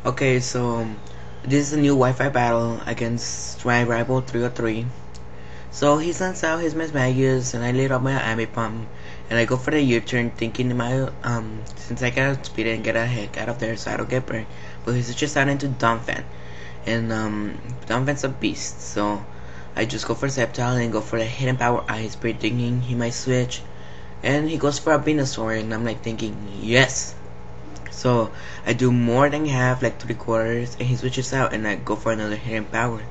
Okay, so this is a new Wi-Fi battle against my rival 303. So he sends out his Miss Magius and I lit up my Ami pump and I go for the U-turn thinking my since I gotta speed it and get a heck out of there so I don't get burned. But he's just out into Dumfan. And Dumfan's a beast, so I just go for Sceptile and go for the hidden power ice breed thinking he might switch. And he goes for a Venusaur and I'm like thinking yes. So I do more than half, like 3/4, and he switches out, and I go for another hidden power,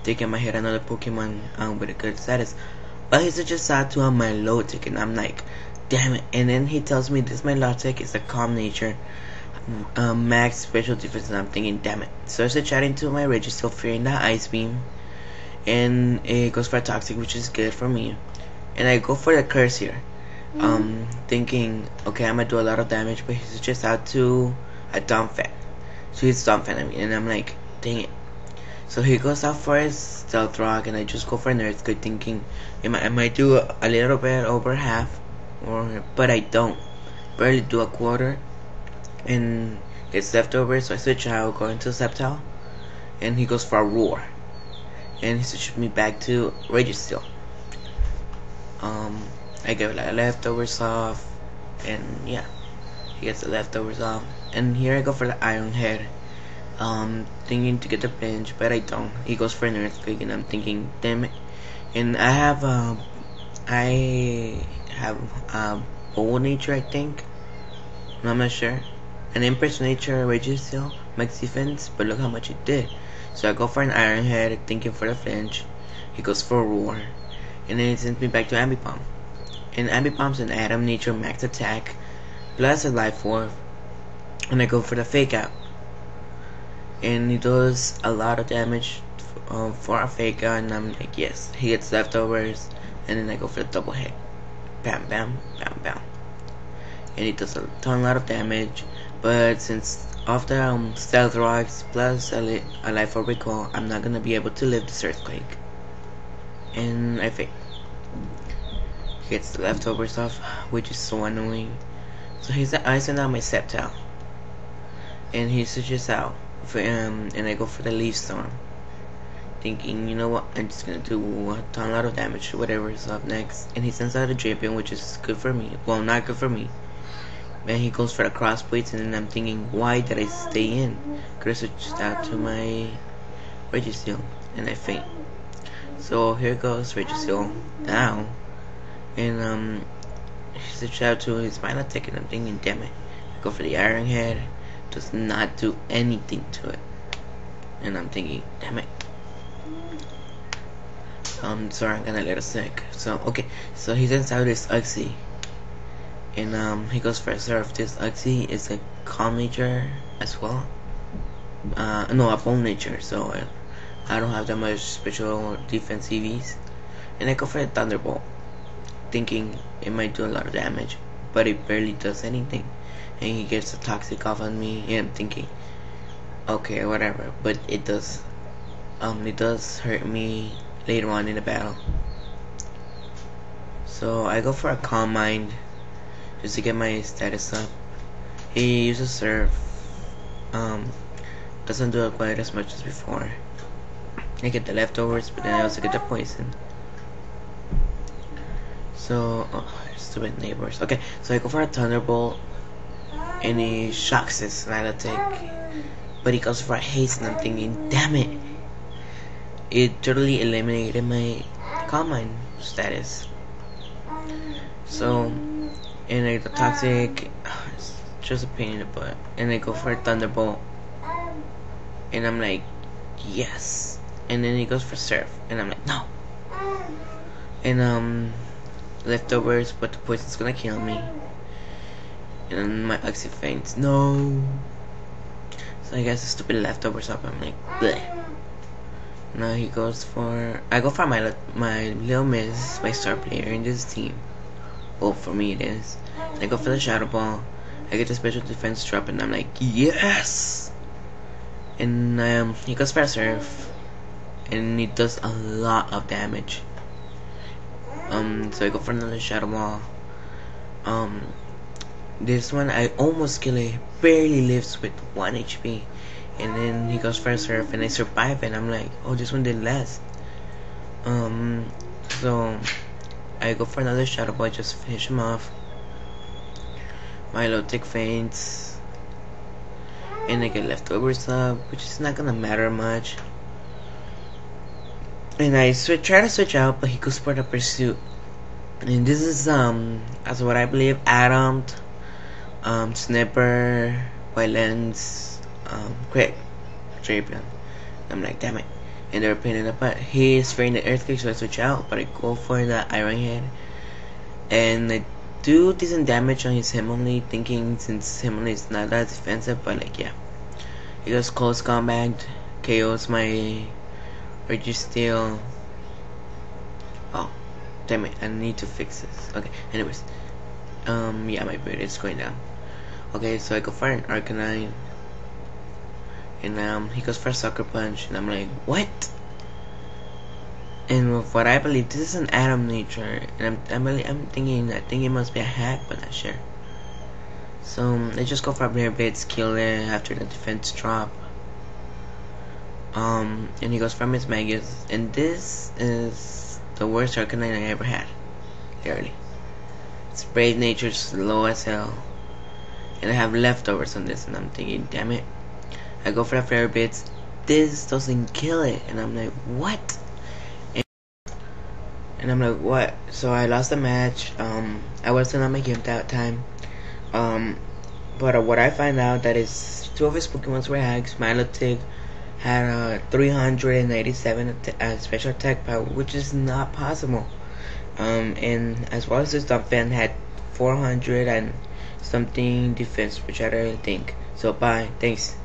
thinking I might hit another Pokemon with a good status. But he switches out to my low tick, and I'm like, damn it! And then he tells me this my low tick is a calm nature, max special defense, and I'm thinking, damn it! So I start chatting to my Reggie, still fearing that ice beam, and it goes for a toxic, which is good for me, and I go for the curse here. Thinking, okay, I'm gonna do a lot of damage, but he's just out to a Dumfan. So he's Dumfan, and I'm like, dang it. So he goes out for his Stealth Rock, and I just go for an Earthquake, thinking I might do a little bit over half, but I don't. Barely do a quarter, and it's leftover, so I switch out, go into Sceptile, and he goes for a Roar. And he switches me back to Registeel. I give like leftovers off, and yeah, he gets the leftovers off. And here I go for the Iron Head, thinking to get the pinch, but I don't. He goes for an Earthquake, and I'm thinking, damn it. And I have Bold Nature, I think. I'm not sure. An Empress Nature Registeel, max defense, but look how much it did. So I go for an Iron Head, thinking for the flinch. He goes for a Roar, and then it sends me back to Ambipom. And Ambipomp's an Atom Nature max attack plus a Life Orb, and I go for the Fake Out, and he does a lot of damage for a Fake Out, and I'm like yes. He gets leftovers, and then I go for the double hit, bam bam bam bam, and he does a lot of damage. But since of the Stealth Rocks plus a Life Orb recall, I'm not gonna be able to live this Earthquake, and I fake. Gets the leftover stuff, which is so annoying. So he's icing out my Sceptile, and he switches out for and I go for the Leaf Storm, thinking, you know what, I'm just gonna do a lot of damage to whatever is up next. And he sends out a Drapion, which is good for me. Well, not good for me. And he goes for the Crossblades, and then I'm thinking, why did I stay in? Could have switched out to my Registeel, and I faint. So here goes Registeel now. And he switched out to his final tick, and I'm thinking, damn it. I go for the Iron Head, does not do anything to it. And I'm thinking, damn it. Sorry, I'm gonna let it sick. So okay, so he sends out his Uxie, and he goes for a Surf. This Uxie is a Calm Nature as well. No, a Bone Nature, so I don't have that much special defense EVs. And I go for a Thunderbolt, thinking it might do a lot of damage, but it barely does anything. And he gets a Toxic off on me, and I'm thinking, okay, whatever. But it does hurt me later on in the battle. So I go for a Calm Mind just to get my status up. He uses Surf, doesn't do it quite as much as before. I get the leftovers, but then I also get the poison. So, stupid neighbors. Okay, so I go for a Thunderbolt, and he shocks his Nilotic, but he goes for a Haste, and I'm thinking, damn it! It totally eliminated my Calm Mind status. So, and I the Toxic, it's just a pain in the butt. And I go for a Thunderbolt, and I'm like, yes. And then he goes for Surf, and I'm like, no. And leftovers, but the poison's gonna kill me. And then my Uxie faints. No. So I guess the stupid leftovers up. I'm like, bleh. Now he goes for. I go for my Little Miss, my star player in this team. Well, for me it is. I go for the Shadow Ball. I get the special defense drop, and I'm like, yes. And he goes for a Surf, and he does a lot of damage. So I go for another Shadow Ball. This one I almost kill it, barely lives with 1 HP, and then he goes for a surf, and I survive, and I'm like, oh, this one did less. So I go for another shadow ball, just finish him off. My low tick faints, and I get leftovers up, which is not gonna matter much. And I try to switch out, but he goes for the pursuit. And this is as what I believe, Adam, Snipper, White Lens, Quick, Drapion. I'm like, damn it. And they're playing it up, but he is fearing the earthquake, so I switch out, but I go for the Iron Head. And I do decent damage on his Himoli, thinking since Himoli is not that defensive, but like, yeah. He goes close combat, KOs my Registeel. Oh, damn it, I need to fix this. Okay, anyways. Yeah, my bird is going down. Okay, so I go for an Arcanine. And he goes for a Sucker Punch, and I'm like, what? And with what I believe, this is an Atom nature, and I'm thinking, I think it must be a hack, but not sure. So I just go for a Blare Blades, kill it after the defense drop. And he goes from his Magus, and this is the worst Arcanine I ever had, literally. Its Brave Nature's low as hell, and I have leftovers on this, and I'm thinking, damn it. I go for the Flare Blades, this doesn't kill it, and I'm like, what? And I'm like, what? So I lost the match. I wasn't on my game that time. But what I find out that is 2 of his Pokemons were hacks. Milotic had 387 special attack power, which is not possible. And as well as this Dumpfan had 400 and something defense, which I don't really think. So bye, thanks.